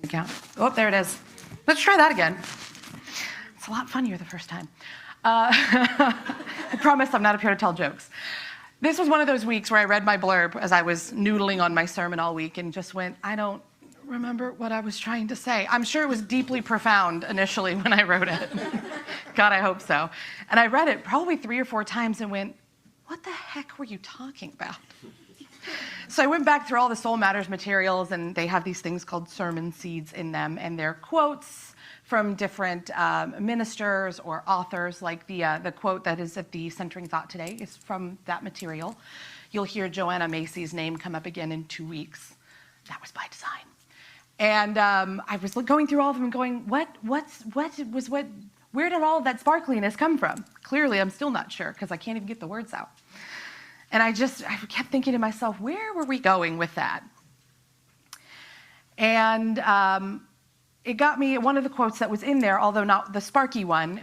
account. Oh, there it is. Let's try that again. It's a lot funnier the first time. I promise I'm not up here to tell jokes. This was one of those weeks where I read my blurb as I was noodling on my sermon all week and just went, I don't remember what I was trying to say. I'm sure it was deeply profound initially when I wrote it. God, I hope so. And I read it probably 3 or 4 times and went, what the heck were you talking about? So I went back through all the Soul Matters materials, and they have these things called sermon seeds in them, and they're quotes from different ministers or authors, like the quote that is at the Centering Thought today is from that material. You'll hear Joanna Macy's name come up again in 2 weeks. That was by design. And I was going through all of them and going, where did all of that sparkliness come from? Clearly, I'm still not sure, because I can't even get the words out. And I kept thinking to myself, where were we going with that? And it got me, one of the quotes that was in there, although not the sparky one,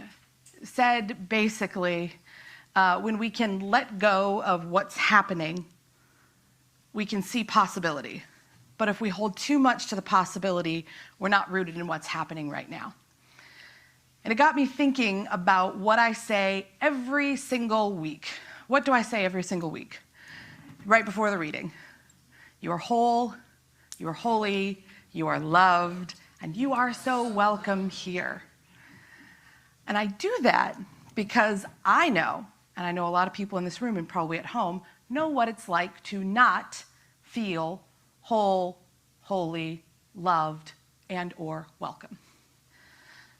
said basically, when we can let go of what's happening, we can see possibility. But if we hold too much to the possibility, we're not rooted in what's happening right now. And it got me thinking about what I say every single week. What do I say every single week? Right before the reading. You are whole, you are holy, you are loved, and you are so welcome here. And I do that because I know, and I know a lot of people in this room and probably at home, know what it's like to not feel whole, holy, loved, and or welcome.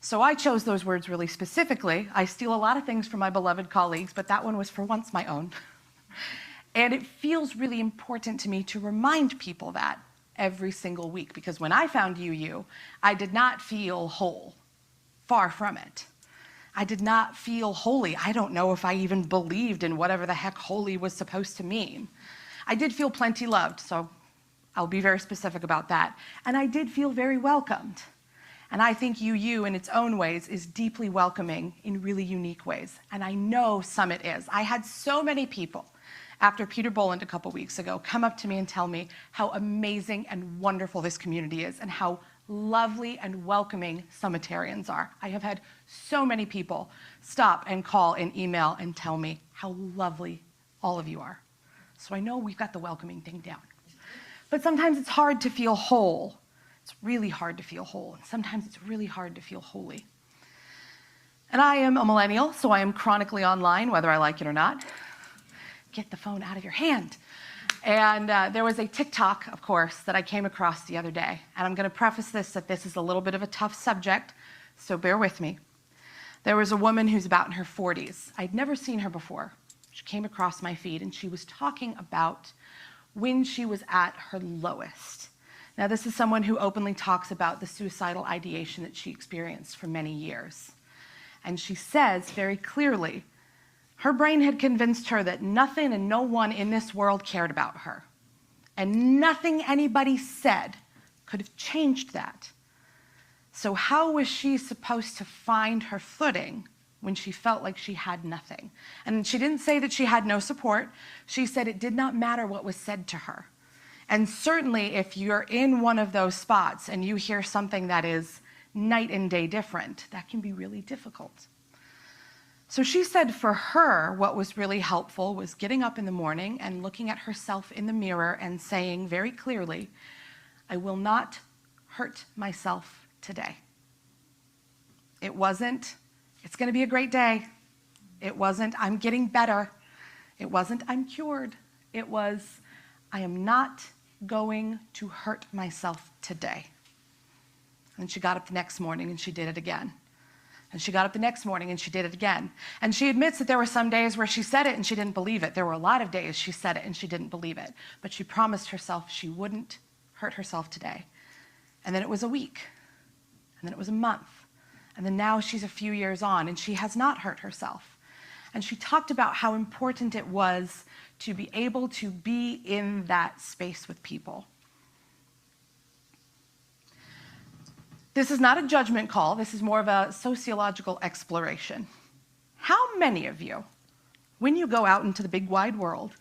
So I chose those words really specifically. I steal a lot of things from my beloved colleagues, but that one was for once my own. And it feels really important to me to remind people that every single week, because when I found UU, I did not feel whole. Far from it. I did not feel holy. I don't know if I even believed in whatever the heck holy was supposed to mean. I did feel plenty loved, so I'll be very specific about that. And I did feel very welcomed. And I think UU, in its own ways, is deeply welcoming in really unique ways. And I know Summit is. I had so many people, after Peter Boland a couple weeks ago, come up to me and tell me how amazing and wonderful this community is and how lovely and welcoming Summitarians are. I have had so many people stop and call and email and tell me how lovely all of you are. So I know we've got the welcoming thing down. But sometimes it's hard to feel whole. It's really hard to feel whole, and sometimes it's really hard to feel holy. And I am a millennial, so I am chronically online, whether I like it or not. Get the phone out of your hand. And there was a TikTok, of course, that I came across the other day. And I'm going to preface this that this is a little bit of a tough subject, so bear with me. There was a woman who's about in her 40s. I'd never seen her before. She came across my feed, and she was talking about when she was at her lowest. Now, this is someone who openly talks about the suicidal ideation that she experienced for many years. And she says very clearly, her brain had convinced her that nothing and no one in this world cared about her. And nothing anybody said could have changed that. So how was she supposed to find her footing when she felt like she had nothing? And she didn't say that she had no support. She said it did not matter what was said to her. And certainly if you're in one of those spots and you hear something that is night and day different, that can be really difficult. So she said for her, what was really helpful was getting up in the morning and looking at herself in the mirror and saying very clearly, I will not hurt myself today. It wasn't, it's going to be a great day. It wasn't, I'm getting better. It wasn't, I'm cured. It was, I am not going to hurt myself today. And she got up the next morning and she did it again. And she got up the next morning and she did it again. And she admits that there were some days where she said it and she didn't believe it. There were a lot of days she said it and she didn't believe it. But she promised herself she wouldn't hurt herself today. And then it was a week. And then it was a month. And then now she's a few years on and she has not hurt herself. And she talked about how important it was to be able to be in that space with people. This is not a judgment call. This is more of a sociological exploration. How many of you, when you go out into the big wide world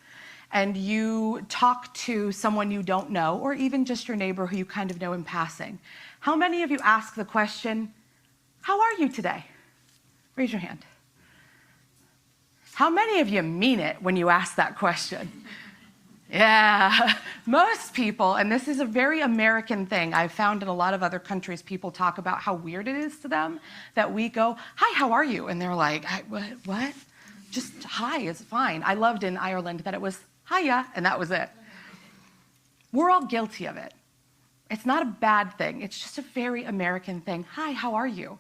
and you talk to someone you don't know, or even just your neighbor who you kind of know in passing, how many of you ask the question, "How are you today?" Raise your hand. How many of you mean it when you ask that question? Yeah, most people, and this is a very American thing. I've found in a lot of other countries, people talk about how weird it is to them that we go, "Hi, how are you?" And they're like, What? Just hi is fine. I loved in Ireland that it was hiya, and that was it. We're all guilty of it. It's not a bad thing. It's just a very American thing. "Hi, how are you?"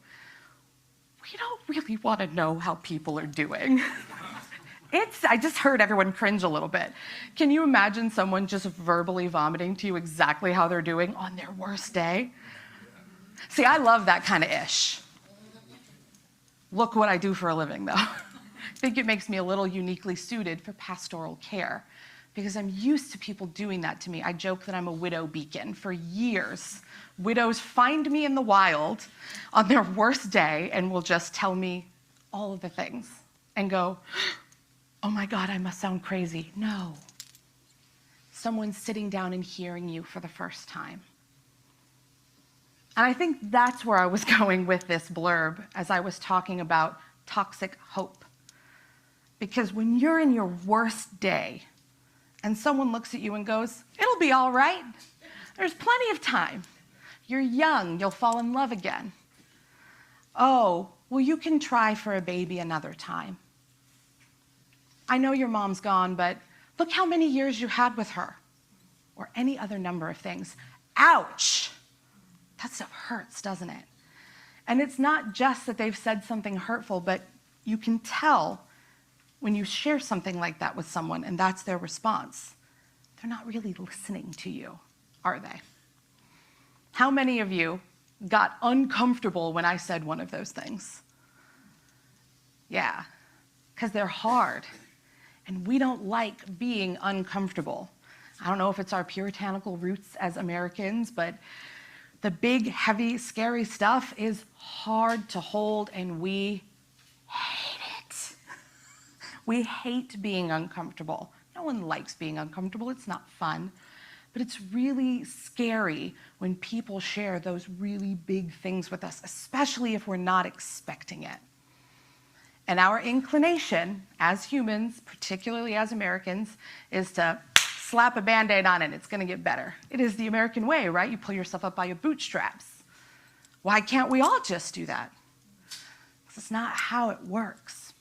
We don't really want to know how people are doing. I just heard everyone cringe a little bit. Can you imagine someone just verbally vomiting to you exactly how they're doing on their worst day? See, I love that kind of ish. Look what I do for a living, though. I think it makes me a little uniquely suited for pastoral care because I'm used to people doing that to me. I joke that I'm a widow beacon. For years, widows find me in the wild on their worst day and will just tell me all of the things and go, "Oh my God, I must sound crazy." No. Someone's sitting down and hearing you for the first time. And I think that's where I was going with this blurb as I was talking about toxic hope. Because when you're in your worst day and someone looks at you and goes, "It'll be all right. There's plenty of time. You're young. You'll fall in love again. Oh, well, you can try for a baby another time. I know your mom's gone, but look how many years you had with her." Or any other number of things. Ouch! That stuff hurts, doesn't it? And it's not just that they've said something hurtful, but you can tell when you share something like that with someone and that's their response. They're not really listening to you, are they? How many of you got uncomfortable when I said one of those things? Yeah, because they're hard. And we don't like being uncomfortable. I don't know if it's our puritanical roots as Americans, but the big, heavy, scary stuff is hard to hold, and we hate it. We hate being uncomfortable. No one likes being uncomfortable. It's not fun. But it's really scary when people share those really big things with us, especially if we're not expecting it. And our inclination as humans, particularly as Americans, is to slap a Band-Aid on it. It's going to get better. It is the American way, right? You pull yourself up by your bootstraps. Why can't we all just do that? Because it's not how it works.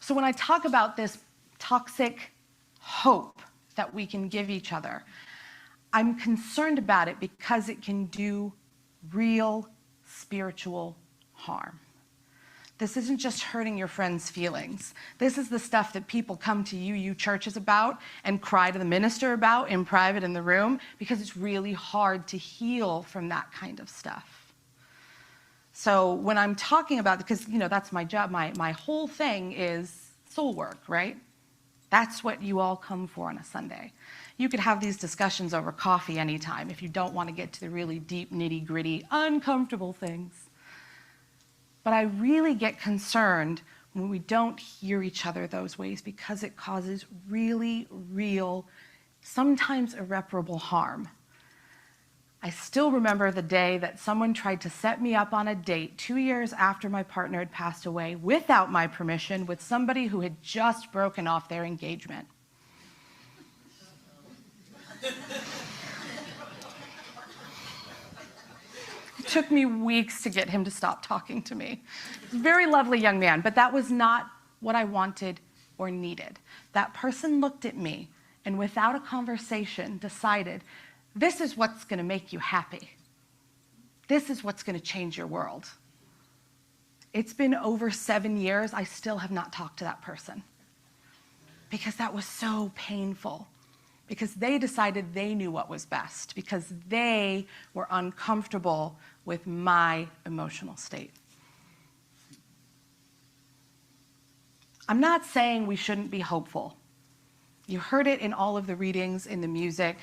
So when I talk about this toxic hope that we can give each other, I'm concerned about it because it can do real spiritual harm. This isn't just hurting your friends' feelings. This is the stuff that people come to you churches about and cry to the minister about in private in the room because it's really hard to heal from that kind of stuff. So when I'm talking about, because that's my job, my whole thing is soul work, right? That's what you all come for on a Sunday. You could have these discussions over coffee anytime if you don't want to get to the really deep, nitty-gritty, uncomfortable things. But I really get concerned when we don't hear each other those ways because it causes really real, sometimes irreparable harm. I still remember the day that someone tried to set me up on a date 2 years after my partner had passed away without my permission with somebody who had just broken off their engagement. It took me weeks to get him to stop talking to me. He's a very lovely young man, but that was not what I wanted or needed. That person looked at me and without a conversation decided, this is what's going to make you happy. This is what's going to change your world. It's been over 7 years. I still have not talked to that person because that was so painful. Because they decided they knew what was best, because they were uncomfortable with my emotional state. I'm not saying we shouldn't be hopeful. You heard it in all of the readings, in the music.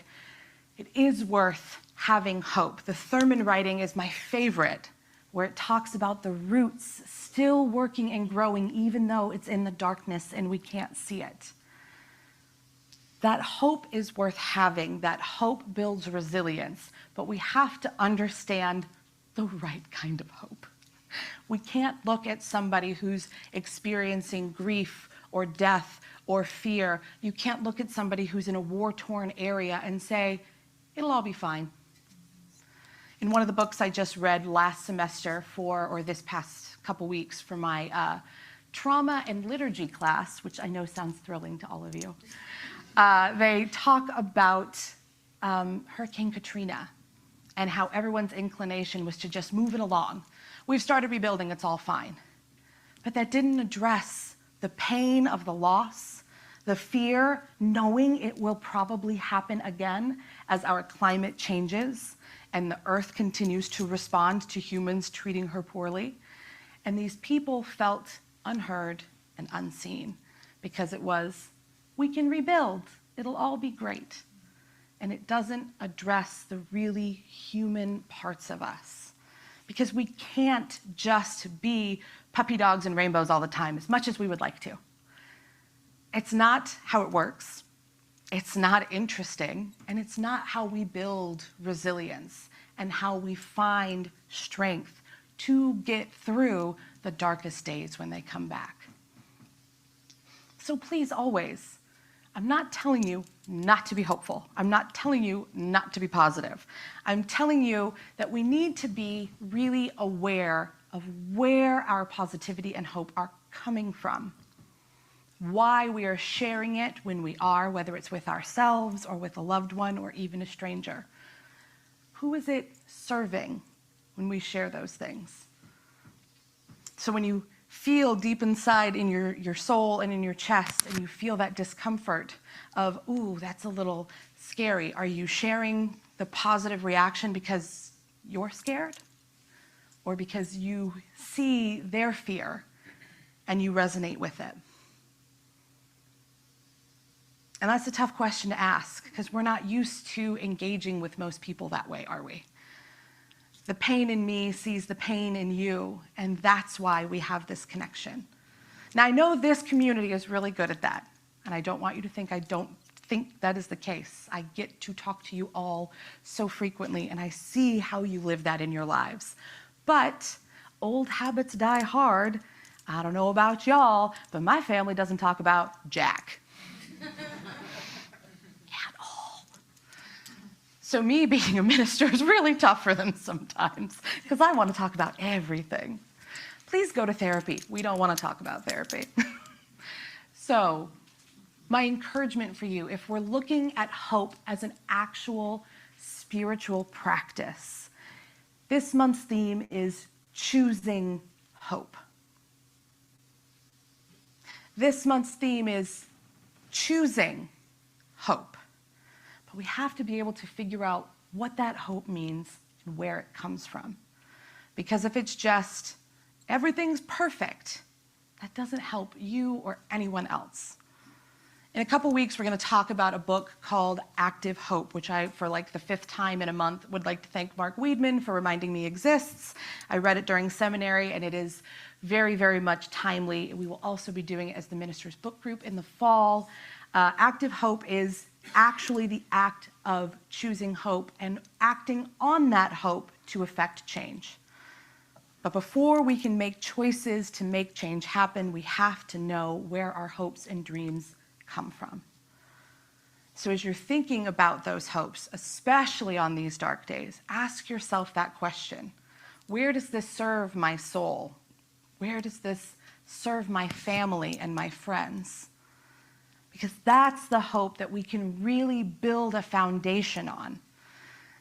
It is worth having hope. The Thurman writing is my favorite, where it talks about the roots still working and growing even though it's in the darkness and we can't see it. That hope is worth having. That hope builds resilience. But we have to understand the right kind of hope. We can't look at somebody who's experiencing grief or death or fear. You can't look at somebody who's in a war-torn area and say, it'll all be fine. In one of the books I just read last semester or this past couple weeks for my trauma and liturgy class, which I know sounds thrilling to all of you, they talk about Hurricane Katrina and how everyone's inclination was to just move it along. We've started rebuilding, it's all fine. But that didn't address the pain of the loss, the fear, knowing it will probably happen again as our climate changes and the earth continues to respond to humans treating her poorly. And these people felt unheard and unseen because it was, we can rebuild, it'll all be great. And it doesn't address the really human parts of us. Because we can't just be puppy dogs and rainbows all the time, as much as we would like to. It's not how it works. It's not interesting. And it's not how we build resilience and how we find strength to get through the darkest days when they come back. So please, always, I'm not telling you not to be hopeful. I'm not telling you not to be positive. I'm telling you that we need to be really aware of where our positivity and hope are coming from, why we are sharing it when we are, whether it's with ourselves or with a loved one or even a stranger. Who is it serving when we share those things? So when you feel deep inside in your soul and in your chest and you feel that discomfort of, ooh, that's a little scary, are you sharing the positive reaction because you're scared? Or because you see their fear and you resonate with it? And that's a tough question to ask because we're not used to engaging with most people that way, are we? The pain in me sees the pain in you, and that's why we have this connection. Now, I know this community is really good at that, and I don't want you to think I don't think that is the case. I get to talk to you all so frequently, and I see how you live that in your lives. But old habits die hard. I don't know about y'all, but my family doesn't talk about Jack. At all. So me being a minister is really tough for them sometimes because I want to talk about everything. Please go to therapy. We don't want to talk about therapy. So my encouragement for you, if we're looking at hope as an actual spiritual practice, this month's theme is choosing hope. This month's theme is choosing hope. But we have to be able to figure out what that hope means and where it comes from. Because if it's just everything's perfect, that doesn't help you or anyone else. In a couple weeks, we're going to talk about a book called Active Hope, which I, for like the 5th time in a month, would like to thank Mark Weidman for reminding me exists. I read it during seminary, and it is very, very much timely. We will also be doing it as the Ministers Book Group in the fall. Active Hope is actually the act of choosing hope and acting on that hope to effect change. But before we can make choices to make change happen, we have to know where our hopes and dreams come from. So as you're thinking about those hopes, especially on these dark days, ask yourself that question. Where does this serve my soul? Where does this serve my family and my friends? Because that's the hope that we can really build a foundation on.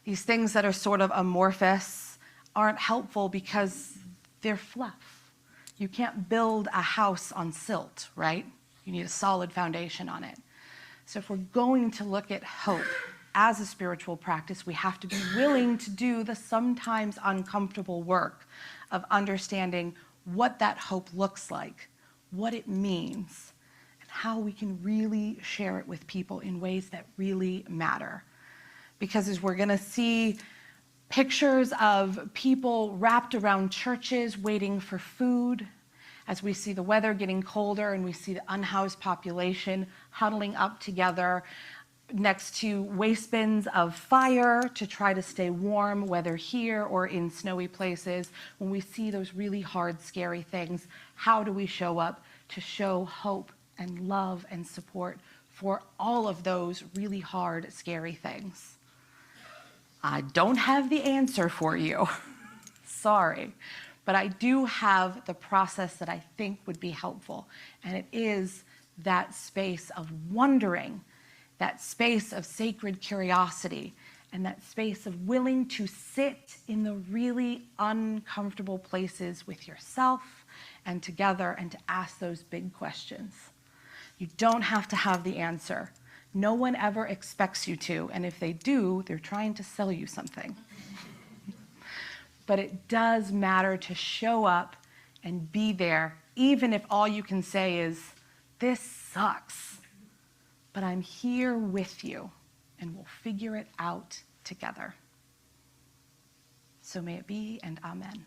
These things that are sort of amorphous aren't helpful because they're fluff. You can't build a house on silt, right? You need a solid foundation on it. So if we're going to look at hope as a spiritual practice, we have to be willing to do the sometimes uncomfortable work of understanding what that hope looks like, what it means, and how we can really share it with people in ways that really matter. Because as we're going to see pictures of people wrapped around churches waiting for food, as we see the weather getting colder and we see the unhoused population huddling up together next to waste bins of fire to try to stay warm, whether here or in snowy places. When we see those really hard, scary things, how do we show up to show hope and love and support for all of those really hard, scary things? I don't have the answer for you. Sorry. But I do have the process that I think would be helpful. And it is that space of wondering, that space of sacred curiosity, and that space of willing to sit in the really uncomfortable places with yourself and together and to ask those big questions. You don't have to have the answer. No one ever expects you to, and if they do, they're trying to sell you something. But it does matter to show up and be there, even if all you can say is, this sucks, but I'm here with you, and we'll figure it out together. So may it be, and amen.